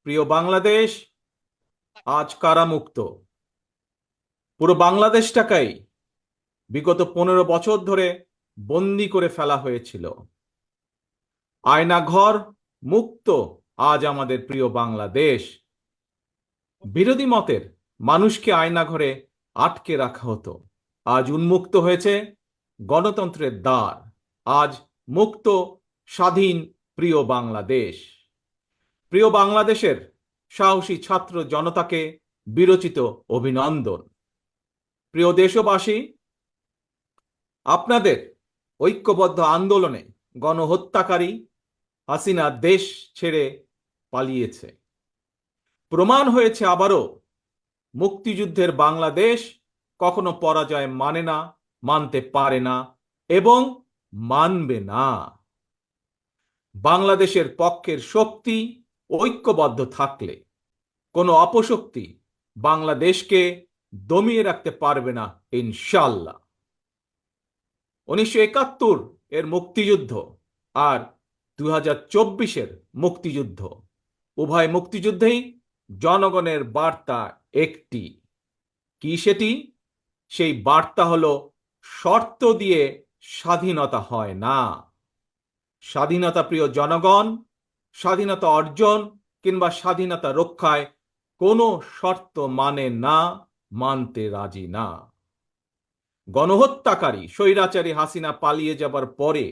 প্রিয় বাংলাদেশ আজ কারামুক্ত। পুরো বাংলাদেশটাকেই বিগত 15 বছর ধরে বন্দি করে ফেলা হয়েছিল। আয়নাঘর মুক্ত আজ আমাদের প্রিয় বাংলাদেশ। বিরোধী মতের মানুষকে আয়নাঘরে আটকে রাখা হতো, আজ উন্মুক্ত হয়েছে গণতন্ত্রের দ্বার। আজ মুক্ত, স্বাধীন প্রিয় বাংলাদেশ। প্রিয় বাংলাদেশের সাহসী ছাত্র জনতাকে বিরচিত অভিনন্দন। প্রিয় দেশবাসী, আপনাদের ঐক্যবদ্ধ আন্দোলনে গণহত্যাকারী হাসিনা দেশ ছেড়ে পালিয়েছে। প্রমাণ হয়েছে আবারও মুক্তিযুদ্ধের বাংলাদেশ কখনো পরাজয় মানে না, মানতে পারে না এবং মানবে না। বাংলাদেশের পক্ষের শক্তি ঐক্যবদ্ধ থাকলে কোনো অপশক্তি বাংলাদেশকে দমিয়ে রাখতে পারবে না ইনশাল্লাহ। 1971 এর মুক্তিযুদ্ধ আর 2024-এর মুক্তিযুদ্ধ, উভয় মুক্তিযুদ্ধেই জনগণের বার্তা একটি। কি সেটি? সেই বার্তা হলো, শর্ত দিয়ে স্বাধীনতা হয় না। স্বাধীনতা প্রিয় জনগণ স্বাধীনতা অর্জন কিংবা স্বাধীনতা রক্ষায় কোনো শর্ত মানে না, মানতে রাজি না। গণহত্যাকারী স্বৈরাচারী হাসিনা পালিয়ে যাবার পরে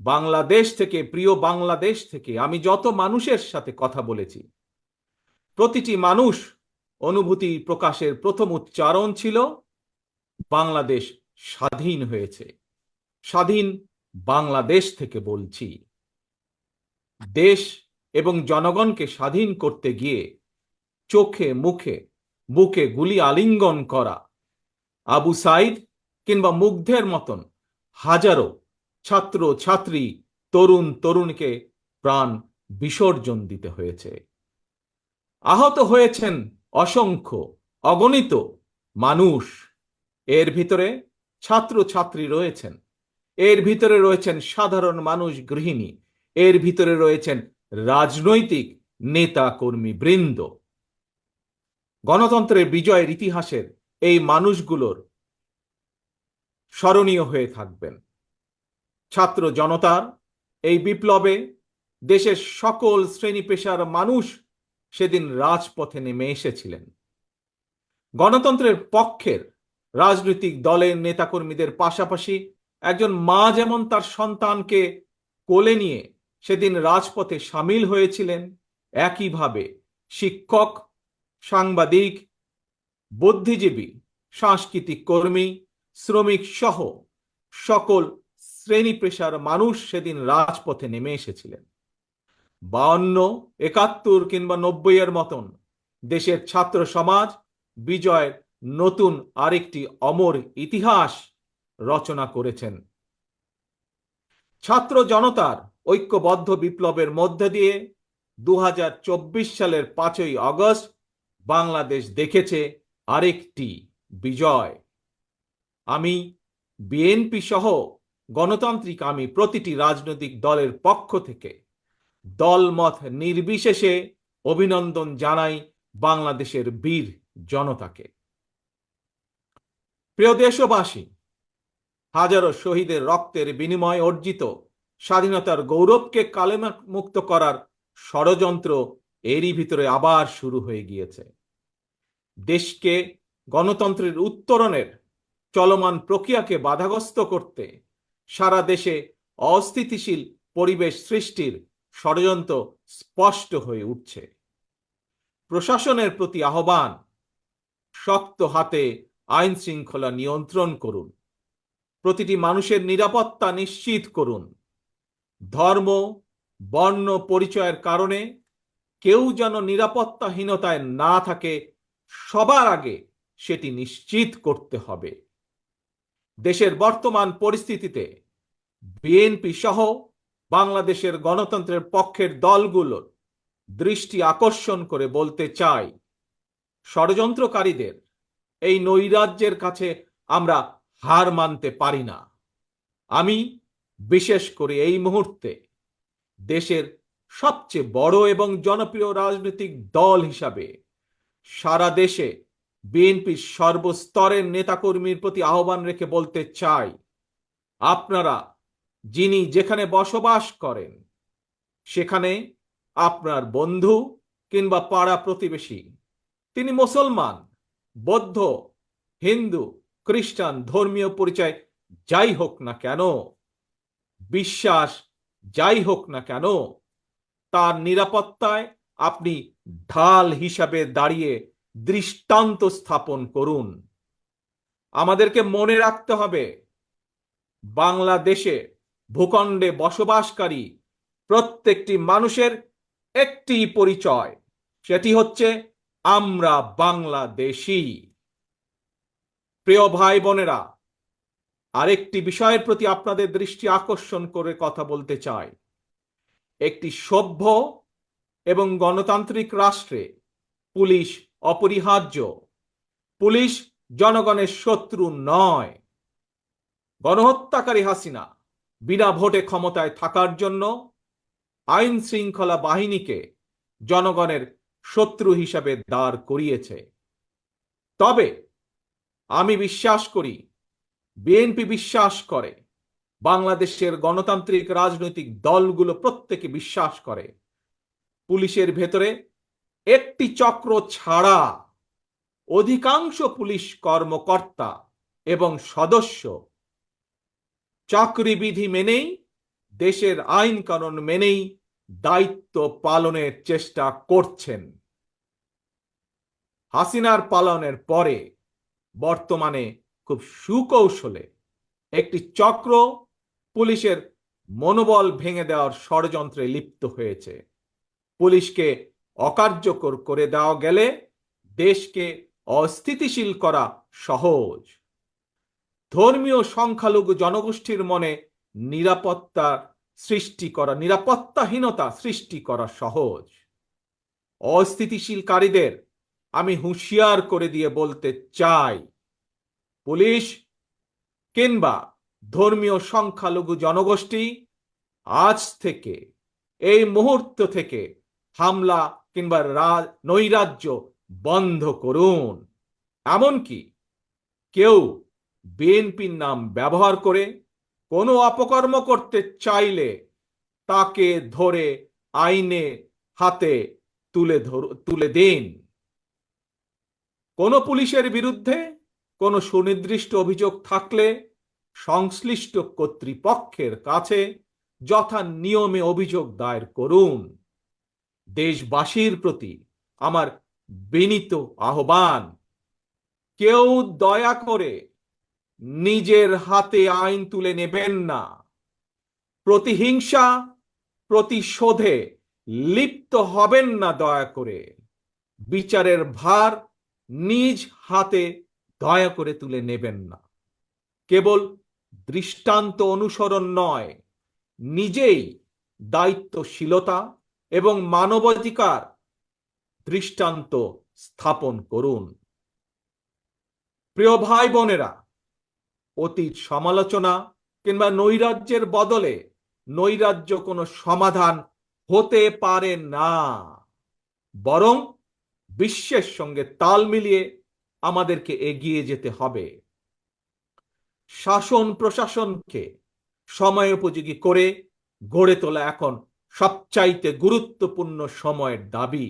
বাংলাদেশ থেকে, প্রিয় বাংলাদেশ থেকে আমি যত মানুষের সাথে কথা বলেছি, প্রতিটি মানুষ অনুভূতি প্রকাশের প্রথম উচ্চারণ ছিল, বাংলাদেশ স্বাধীন হয়েছে। স্বাধীন বাংলাদেশ থেকে বলছি। দেশ এবং জনগণকে স্বাধীন করতে গিয়ে চোখে মুখে বুকে গুলি আলিঙ্গন করা আবু সাইদ কিংবা মুগ্ধের মতন হাজারো ছাত্র ছাত্রী, তরুণ তরুণীকে প্রাণ বিসর্জন দিতে হয়েছে। আহত হয়েছেন অসংখ্য, অগণিত মানুষ। এর ভিতরে ছাত্র ছাত্রী রয়েছেন, এর ভিতরে রয়েছেন সাধারণ মানুষ, গৃহিণী, এর ভিতরে রয়েছেন রাজনৈতিক নেতা কর্মী বৃন্দ। গণতন্ত্রের বিজয়ের ইতিহাসের এই মানুষগুলোর স্মরণীয় হয়ে থাকবেন। ছাত্র জনতার এই বিপ্লবে দেশের সকল শ্রেণী পেশার মানুষ সেদিন রাজপথে নেমে এসেছিলেন। গণতন্ত্রের পক্ষের রাজনৈতিক দলের নেতাকর্মীদের পাশাপাশি একজন মা যেমন তার সন্তানকে কোলে নিয়ে সেদিন রাজপথে সামিল হয়েছিলেন, একইভাবে শিক্ষক, সাংবাদিক, বুদ্ধিজীবী, সাংস্কৃতিক কর্মী, শ্রমিক সহ সকল শ্রেণী পেশার মানুষ সেদিন রাজপথে নেমে এসেছিলেন। 52, 71 কিংবা 90-এর মতন দেশের ছাত্র সমাজ বিজয়ের নতুন আরেকটি অমর ইতিহাস রচনা করেছেন। ছাত্র জনতার ঐক্যবদ্ধ বিপ্লবের মধ্যে দিয়ে 2024 সালের 5ই আগস্ট বাংলাদেশ দেখেছে আরেকটি বিজয়। আমি বিএনপি সহ গণতান্ত্রিক আমি প্রতিটি রাজনৈতিক দলের পক্ষ থেকে দলমত নির্বিশেষে অভিনন্দন জানাই বাংলাদেশের বীর জনতাকে। প্রিয় দেশবাসী, হাজারো শহীদের রক্তের বিনিময়ে অর্জিত স্বাধীনতার গৌরবকে কালেমা মুক্ত করার ষড়যন্ত্র এরই ভিতরে আবার শুরু হয়ে গিয়েছে। দেশকে গণতন্ত্রের উত্তরণের চলমান প্রক্রিয়াকে বাধাগ্রস্ত করতে সারা দেশে অস্থিতিশীল পরিবেশ সৃষ্টির ষড়যন্ত্র স্পষ্ট হয়ে উঠছে। প্রশাসনের প্রতি আহ্বান, শক্ত হাতে আইন শৃঙ্খলা নিয়ন্ত্রণ করুন, প্রতিটি মানুষের নিরাপত্তা নিশ্চিত করুন। ধর্ম, বর্ণ পরিচয়ের কারণে কেউ যেন নিরাপত্তাহীনতায় না থাকে, সবার আগে সেটি নিশ্চিত করতে হবে। দেশের বর্তমান পরিস্থিতিতে বিএনপি সহ বাংলাদেশের গণতন্ত্রের পক্ষের দলগুলোর দৃষ্টি আকর্ষণ করে বলতে চাই, ষড়যন্ত্রকারীদের এই নৈরাজ্যের কাছে আমরা হার মানতে পারি না। আমি বিশেষ করে এই মুহূর্তে দেশের সবচেয়ে বড় এবং জনপ্রিয় রাজনৈতিক দল হিসাবে সারা দেশে বিএনপির সর্বস্তরের নেতাকর্মীর প্রতি আহ্বান রেখে বলতে চাই, আপনারা যিনি যেখানে বসবাস করেন সেখানে আপনার বন্ধু কিংবা পাড়া প্রতিবেশী, তিনি মুসলমান, বৌদ্ধ, হিন্দু, খ্রিস্টান, ধর্মীয় পরিচয় যাই হোক না কেন, বিশ্বাস যাই হোক না কেন, তার নিরাপত্তায় আপনি ঢাল হিসাবে দাঁড়িয়ে দৃষ্টান্ত স্থাপন করুন। আমাদেরকে মনে রাখতে হবে, বাংলাদেশে ভূখণ্ডে বসবাসকারী প্রত্যেকটি মানুষের একটি পরিচয়, সেটি হচ্ছে আমরা বাংলাদেশী। প্রিয় ভাই বোনেরা, আরেকটি বিষয়ের প্রতি আপনাদের দৃষ্টি আকর্ষণ করে কথা বলতে চাই। একটি সভ্য এবং গণতান্ত্রিক রাষ্ট্রে পুলিশ অপরিহার্য। পুলিশ জনগণের শত্রু নয়। গণহত্যাকারী হাসিনা বিনা ভোটে ক্ষমতায় থাকার জন্য আইন শৃঙ্খলা বাহিনীকে জনগণের শত্রু হিসাবে দাঁড় করিয়েছে। তবে আমি বিশ্বাস করি, বিএনপি বিশ্বাস করে, বাংলাদেশের গণতান্ত্রিক রাজনৈতিক দলগুলো প্রত্যেকে বিশ্বাস করে, পুলিশের ভেতরে একটি চক্র ছাড়া অধিকাংশ পুলিশ কর্মকর্তা এবং সদস্য চাকরিবিধি মেনেই, দেশের আইন কানুন মেনেই দায়িত্ব পালনের চেষ্টা করছেন। হাসিনার পালনের পরে বর্তমানে খুব সুকৌশলে একটি চক্র পুলিশের মনোবল ভেঙে দেওয়ার ষড়যন্ত্রে লিপ্ত হয়েছে। পুলিশকে অকার্যকর করে দেওয়া গেলে দেশকে অস্থিতিশীল করা সহজ। ধর্মীয় সংখ্যালঘু জনগোষ্ঠীর মনে নিরাপত্তাহীনতা সৃষ্টি করা সহজ। অস্থিতিশীলকারীদের আমি হুঁশিয়ার করে দিয়ে বলতে চাই, পুলিশ কিংবা ধর্মীয় সংখ্যালঘু জনগোষ্ঠী আজ থেকে, এই মুহূর্ত থেকে হামলা কিংবা নৈরাজ্য বন্ধ করুন। এমনকি কেউ বিএনপির নাম ব্যবহার করে কোনো অপকর্ম করতে চাইলে তাকে ধরে আইনে হাতে তুলে দিন। কোনো পুলিশের বিরুদ্ধে কোনো সুনির্দিষ্ট অভিযোগ থাকলে সংশ্লিষ্ট কর্তৃপক্ষের কাছে যথা নিয়মে অভিযোগ দায়ের করুন। দেশবাসীর প্রতি আমার বিনীত আহ্বান, কেউ দয়া করে নিজের হাতে আইন তুলে নেবেন না। প্রতিহিংসা, প্রতিশোধে লিপ্ত হবেন না দয়া করে। বিচারের ভার নিজ হাতে দয়া করে তুলে নেবেন না। কেবল দৃষ্টান্ত অনুসরণ নয়, নিজেই দায়িত্বশীলতা এবং মানবাধিকার দৃষ্টান্ত স্থাপন করুন। প্রিয় ভাই বোনেরা, অতীত সমালোচনা কিংবা নৈরাজ্যের বদলে নৈরাজ্য কোনো সমাধান হতে পারে না, বরং বিশ্বের সঙ্গে তাল মিলিয়ে আমাদেরকে এগিয়ে যেতে হবে। শাসন প্রশাসনকে সময়োপযোগী করে গড়ে তোলা এখন সবচাইতে গুরুত্বপূর্ণ সময়ের দাবি।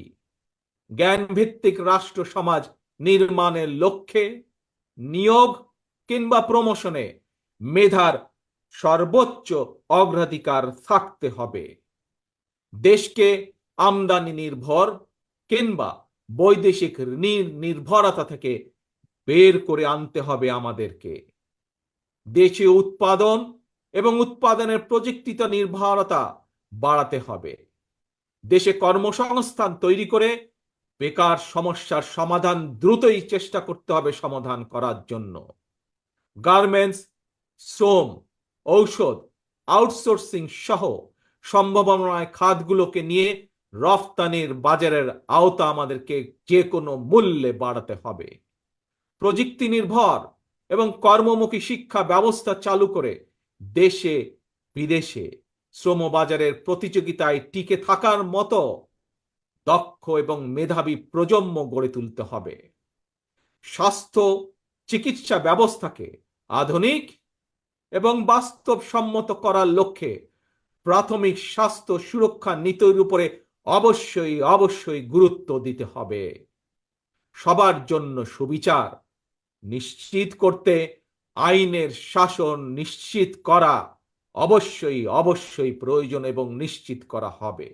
জ্ঞানভিত্তিক রাষ্ট্র সমাজ নির্মাণের লক্ষ্যে নিয়োগ কিংবা প্রমোশনে মেধার সর্বোচ্চ অগ্রাধিকার থাকতে হবে। দেশকে আমদানি নির্ভর কিংবা বৈদেশিক নির্ভরতা থেকে বের করে আনতে হবে আমাদেরকে। দেশীয় উৎপাদন এবং উৎপাদনের প্রযুক্তিত নির্ভরতা বাড়াতে হবে। দেশে কর্মসংস্থান তৈরি করে বেকার সমস্যার সমাধান দ্রুতই চেষ্টা করতে হবে সমাধান করার জন্য। গার্মেন্টস, শ্রম, ঔষধ, আউটসোর্সিং সহ সম্ভাবনায় খাতগুলোকে নিয়ে রফতানির বাজারের আওতা আমাদেরকে যে কোনো মূল্যে বাড়াতে হবে। প্রযুক্তি নির্ভর এবং কর্মমুখী শিক্ষা ব্যবস্থা চালু করে দেশে বিদেশে শ্রমবাজারের প্রতিযোগিতায় টিকে থাকার মতো দক্ষ এবং মেধাবী প্রজন্ম গড়ে তুলতে হবে। স্বাস্থ্য চিকিৎসা ব্যবস্থাকে আধুনিক এবং বাস্তবসম্মত করার লক্ষ্যে প্রাথমিক স্বাস্থ্য সুরক্ষা নীতির উপরে অবশ্যই গুরুত্ব দিতে হবে। সবার জন্য সুবিচার নিশ্চিত করতে আইনের শাসন নিশ্চিত করা অবশ্যই প্রয়োজন এবং নিশ্চিত করা হবে।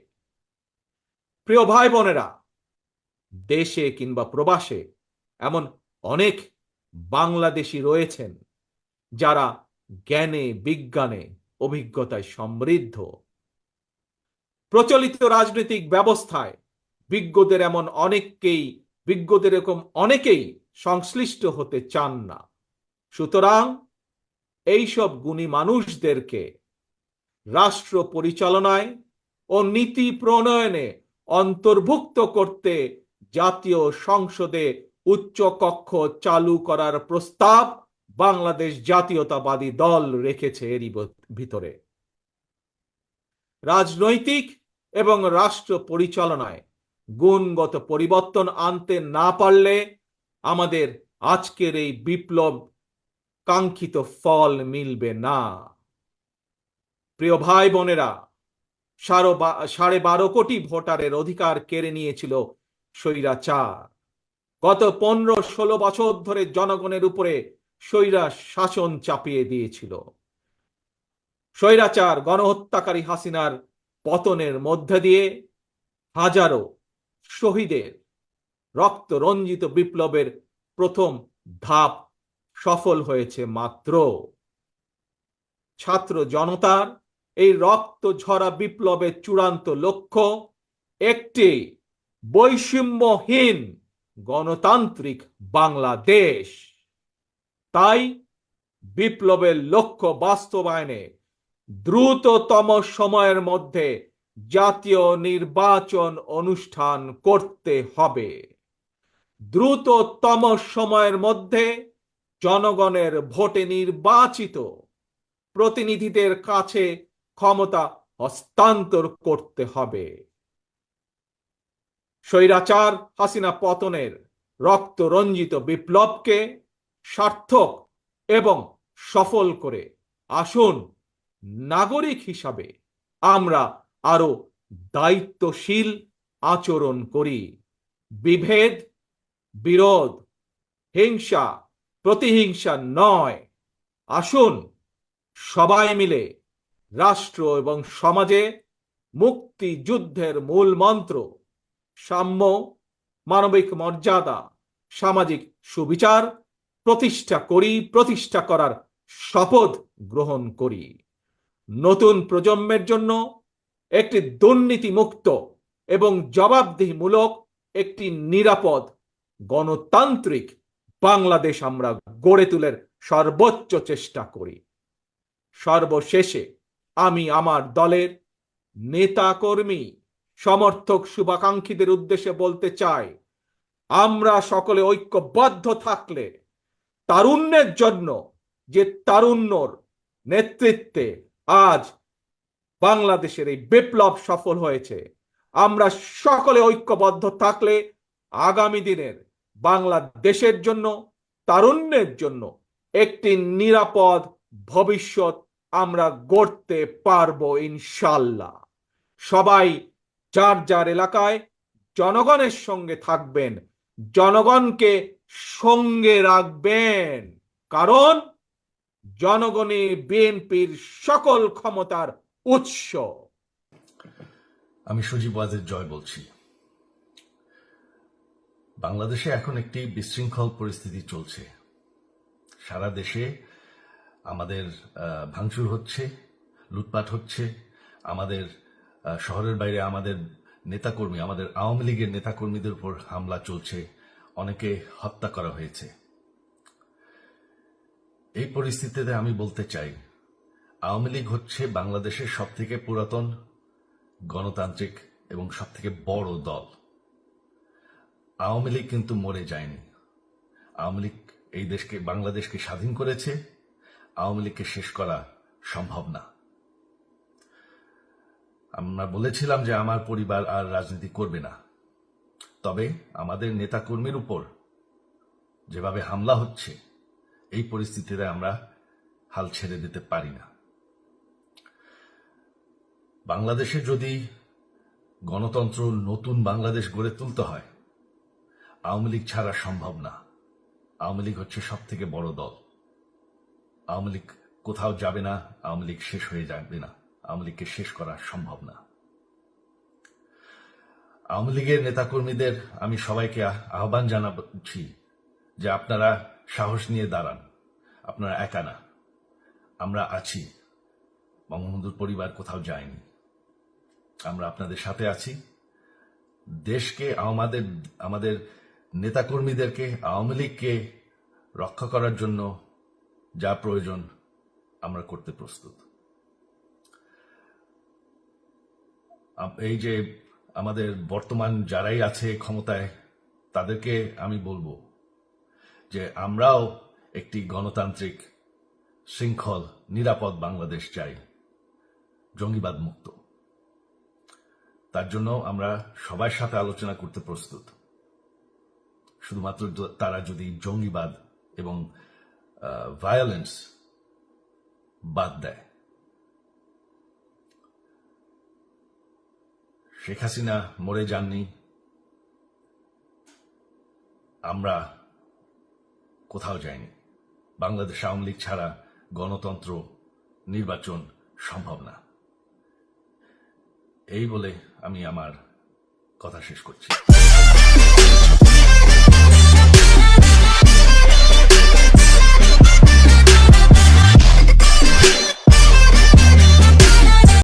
প্রিয় ভাই বোনেরা, দেশে কিংবা প্রবাসে এমন অনেক বাংলাদেশী রয়েছেন যারা জ্ঞানে বিজ্ঞানে অভিজ্ঞতায় সমৃদ্ধ। প্রচলিত রাজনৈতিক ব্যবস্থায় বিজ্ঞদের এরকম অনেকেই সংশ্লিষ্ট হতে চান না। সুতরাং এইসব গুণী মানুষদেরকে রাষ্ট্র পরিচালনায় ও নীতি প্রণয়নে অন্তর্ভুক্ত করতে জাতীয় সংসদে উচ্চ কক্ষ চালু করার প্রস্তাব বাংলাদেশ জাতীয়তাবাদী দল রেখেছে এরই ভিতরে। রাজনৈতিক এবং রাষ্ট্র পরিচালনায় গুণগত পরিবর্তন আনতে না পারলে আমাদের আজকের এই বিপ্লব কাঙ্ক্ষিত ফল মিলবে না। প্রিয় ভাই বোনেরা, 12.5 কোটি ভোটারের অধিকার কেড়ে নিয়েছিল স্বৈরাচার। গত 15-16 বছর ধরে জনগণের উপরে স্বৈরা শাসন চাপিয়ে দিয়েছিল। স্বৈরাচার গণহত্যাকারী হাসিনার পতনের মধ্যে দিয়ে হাজারো শহীদের রক্ত রঞ্জিত বিপ্লবের প্রথম ধাপ সফল হয়েছে মাত্র। ছাত্র জনতার এই রক্ত ঝরা বিপ্লবের চূড়ান্ত লক্ষ্য একটি বৈষম্যহীন গণতান্ত্রিক বাংলাদেশ। তাই বিপ্লবের লক্ষ্য বাস্তবায়নে দ্রুততম সময়ের মধ্যে জাতীয় নির্বাচন অনুষ্ঠান করতে হবে। দ্রুততম সময়ের মধ্যে জনগণের ভোটে নির্বাচিত প্রতিনিধিদের কাছে ক্ষমতা হস্তান্তর করতে হবে। স্বৈরাচার হাসিনা পতনের রক্ত রঞ্জিত বিপ্লবকে সার্থক এবং সফল করে আসুন নাগরিক হিসাবে আমরা আরো দায়িত্বশীল আচরণ করি। বিভেদ, বিরোধ, হিংসা, প্রতিহিংসা নয়। আসুন সবাই মিলে রাষ্ট্র এবং সমাজে মুক্তিযুদ্ধের মূল মন্ত্র সাম্য, মানবিক মর্যাদা, সামাজিক সুবিচার প্রতিষ্ঠা করার শপথ গ্রহণ করি। নতুন প্রজন্মের জন্য একটি দুর্নীতিমুক্ত এবং জবাবদিহিমূলক একটি নিরাপদ গণতান্ত্রিক বাংলাদেশ আমরা গড়ে তোলার সর্বোচ্চ চেষ্টা করি। সর্বশেষে আমি আমার দলের নেতা কর্মী সমর্থক শুভাকাঙ্ক্ষীদের উদ্দেশ্যে বলতে চাই, আমরা সকলে ঐক্যবদ্ধ থাকলে তারুণ্যের জন্য যে তারুণ্যর নেতৃত্বে আজ বাংলাদেশের এই বিপ্লব সফল হয়েছে, আমরা সকলে ঐক্যবদ্ধ থাকলে আগামী দিনের বাংলাদেশের জন্য তারুণ্যের জন্য একটি নিরাপদ ভবিষ্যৎ আমরা গড়তে পারবো ইনশাল্লাহ। সবাই যার যার এলাকায় জনগণের সঙ্গে থাকবেন, জনগণকে সঙ্গে রাখবেন, কারণ জনগণই বিএনপির সকল ক্ষমতার উৎস। আমি সজীব ওয়াজেদ জয় বলছি। বাংলাদেশে এখন একটি বিশৃঙ্খল পরিস্থিতি চলছে। সারা দেশে আমাদের ভাঙচুর হচ্ছে, লুটপাট হচ্ছে, আমাদের শহরের বাইরে আমাদের নেতাকর্মী, আমাদের আওয়ামী লীগের নেতাকর্মীদের উপর হামলা চলছে, অনেকে হত্যা করা হয়েছে। এই পরিস্থিতিতে আমি বলতে চাই, আওয়ামী লীগ হচ্ছে বাংলাদেশের সবথেকে পুরাতন গণতান্ত্রিক এবং সবথেকে বড় দল। আওয়ামী লীগ কিন্তু মরে যায়নি। আওয়ামী লীগ এই দেশকে, বাংলাদেশকে স্বাধীন করেছে। আওয়ামী লীগকে শেষ করা সম্ভব না। আমরা বলেছিলাম যে আমার পরিবার আর রাজনীতি করবে না, তবে আমাদের নেতাকর্মীর উপর যেভাবে হামলা হচ্ছে এই পরিস্থিতিতে আমরা হাল ছেড়ে দিতে পারি না। বাংলাদেশে যদি গণতন্ত্র নতুন বাংলাদেশ গড়ে তুলতে হয়, আওয়ামী লীগ ছাড়া সম্ভব না। আওয়ামী লীগ হচ্ছে সব থেকে বড় দল। আওয়ামী লীগ কোথাও যাবে না, আওয়ামী লীগ শেষ হয়ে যাবে না, আওয়ামী লীগকে শেষ করা সম্ভব না। আওয়ামী লীগের নেতাকর্মীদের আমি সবাইকে আহ্বান জানাচ্ছি যে আপনারা সাহস নিয়ে দাঁড়ান, আপনারা একা না, আমরা আছি। বঙ্গবন্ধুর পরিবার কোথাও যায়নি, আমরা আপনাদের সাথে আছি। দেশকে আমাদের নেতাকর্মীদেরকে, আওয়ামী লীগকে রক্ষা করার জন্য যা প্রয়োজন আমরা করতে প্রস্তুত। এই যে আমাদের বর্তমান যারাই আছে ক্ষমতায়, তাদেরকে আমি বলবো যে আমরাও একটি গণতান্ত্রিক, শৃঙ্খল, নিরাপদ বাংলাদেশ চাই, জঙ্গিবাদ মুক্ত। তার জন্য আমরা সবার সাথে আলোচনা করতে প্রস্তুত, শুধুমাত্র তারা যদি জঙ্গিবাদ এবং ভায়োলেন্স বাদ দেয়। শেখ হাসিনা মরে যাননি, আমরা কোথাও যাইনি। বাংলাদেশ আওয়ামী লীগ ছাড়া গণতন্ত্র, নির্বাচন সম্ভব না। এই বলে আমি আমার কথা শেষ করছি।